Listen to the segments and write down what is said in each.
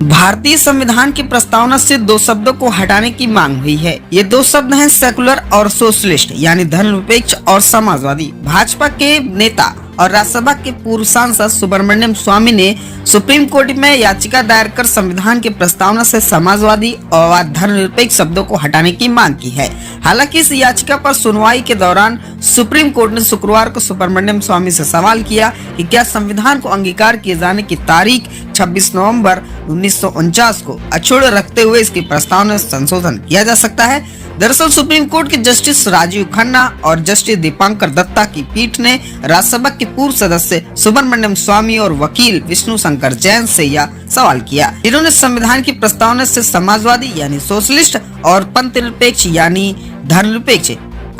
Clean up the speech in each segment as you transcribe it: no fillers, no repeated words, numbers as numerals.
भारतीय संविधान की प्रस्तावना से दो शब्दों को हटाने की मांग हुई है। ये दो शब्द हैं सेकुलर और सोशलिस्ट, यानी धर्मनिरपेक्ष और समाजवादी। भाजपा के नेता और राज्यसभा के पूर्व सांसद सुब्रमण्यम स्वामी ने सुप्रीम कोर्ट में याचिका दायर कर संविधान की प्रस्तावना से समाजवादी और धर्मनिरपेक्ष शब्दों को हटाने की मांग की है। हालांकि इस याचिका पर सुनवाई के दौरान सुप्रीम कोर्ट ने शुक्रवार को सुब्रमण्यम स्वामी से सवाल किया कि क्या संविधान को अंगीकार किए जाने की तारीख 26 नवंबर 1949 को अक्षुण्ण रखते हुए इसकी प्रस्तावना में संशोधन किया जा सकता है। दरअसल सुप्रीम कोर्ट के जस्टिस राजीव खन्ना और जस्टिस दीपांकर दत्ता की पीठ ने राज्यसभा के पूर्व सदस्य सुब्रमण्यम स्वामी और वकील विष्णु शंकर जैन से यह सवाल किया, जिन्होंने संविधान की प्रस्तावना से समाजवादी यानी सोशलिस्ट और पंथ निरपेक्ष यानी धर्मनिरपेक्ष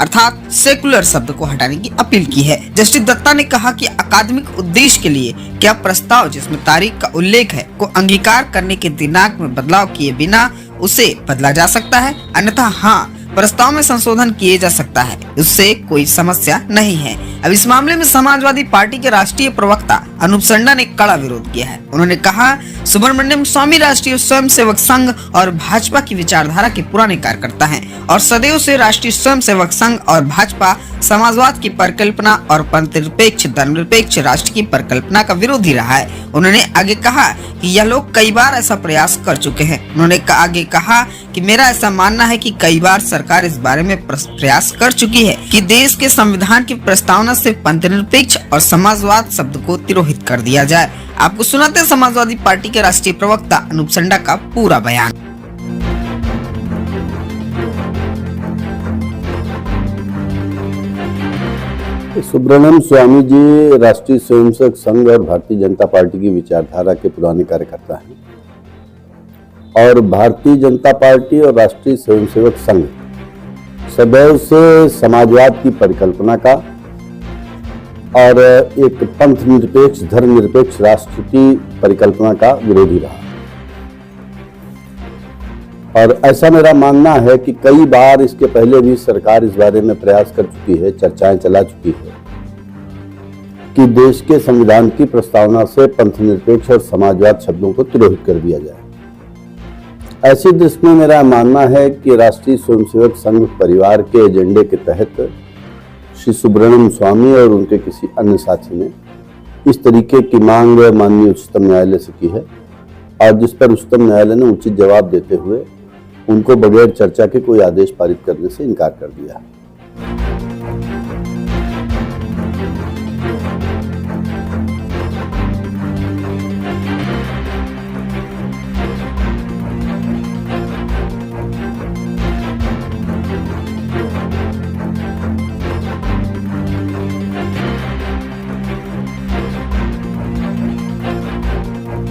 अर्थात सेकुलर शब्द को हटाने की अपील की है। जस्टिस दत्ता ने कहा कि अकादमिक उद्देश्य के लिए क्या प्रस्ताव जिसमें तारीख का उल्लेख है को अंगीकार करने के दिनांक में बदलाव किए बिना उसे बदला जा सकता है, अन्यथा हाँ, प्रस्ताव में संशोधन किए जा सकता है, उससे कोई समस्या नहीं है। अब इस मामले में समाजवादी पार्टी के राष्ट्रीय प्रवक्ता अनूप संडा ने कड़ा विरोध किया है। उन्होंने कहा, सुब्रमण्यम स्वामी राष्ट्रीय स्वयंसेवक संघ और भाजपा की विचारधारा के पुराने कार्यकर्ता हैं और सदैव से राष्ट्रीय स्वयंसेवक संघ और भाजपा समाजवाद की परिकल्पना और पंथनिरपेक्ष धर्मनिरपेक्ष राष्ट्र की परिकल्पना का विरोधी रहा है। उन्होंने आगे कहा कि यह लोग कई बार ऐसा प्रयास कर चुके हैं। उन्होंने आगे कहा कि मेरा ऐसा मानना है कि कई बार सरकार इस बारे में प्रयास कर चुकी है कि देश के संविधान की प्रस्तावना से पंथनिरपेक्ष और समाजवाद शब्द को तिरोहित कर दिया जाए। आपको सुनाते हैं समाजवादी पार्टी के राष्ट्रीय प्रवक्ता अनूप संडा का पूरा बयान। सुब्रमण्यम स्वामी जी राष्ट्रीय स्वयंसेवक संघ और भारतीय जनता पार्टी की विचारधारा के पुराने कार्यकर्ता हैं और भारतीय जनता पार्टी और राष्ट्रीय स्वयंसेवक संघ सदैव से समाजवाद की परिकल्पना का और एक पंथ निरपेक्ष धर्मनिरपेक्ष राष्ट्र की परिकल्पना का विरोधी रहा। और ऐसा मेरा मानना है कि कई बार इसके पहले भी सरकार इस बारे में प्रयास कर चुकी है, चर्चाएं चला चुकी है कि देश के संविधान की प्रस्तावना से पंथनिरपेक्ष और समाजवाद शब्दों को तिरोहित कर दिया जाए। ऐसी दृष्टि में मेरा मानना है कि राष्ट्रीय स्वयंसेवक संघ परिवार के एजेंडे के तहत श्री सुब्रमण्यम स्वामी और उनके किसी अन्य साथी ने इस तरीके की मांग माननीय उच्चतम न्यायालय से की है और जिस पर उच्चतम न्यायालय ने उचित जवाब देते हुए उनको बगैर चर्चा के कोई आदेश पारित करने से इनकार कर दिया है।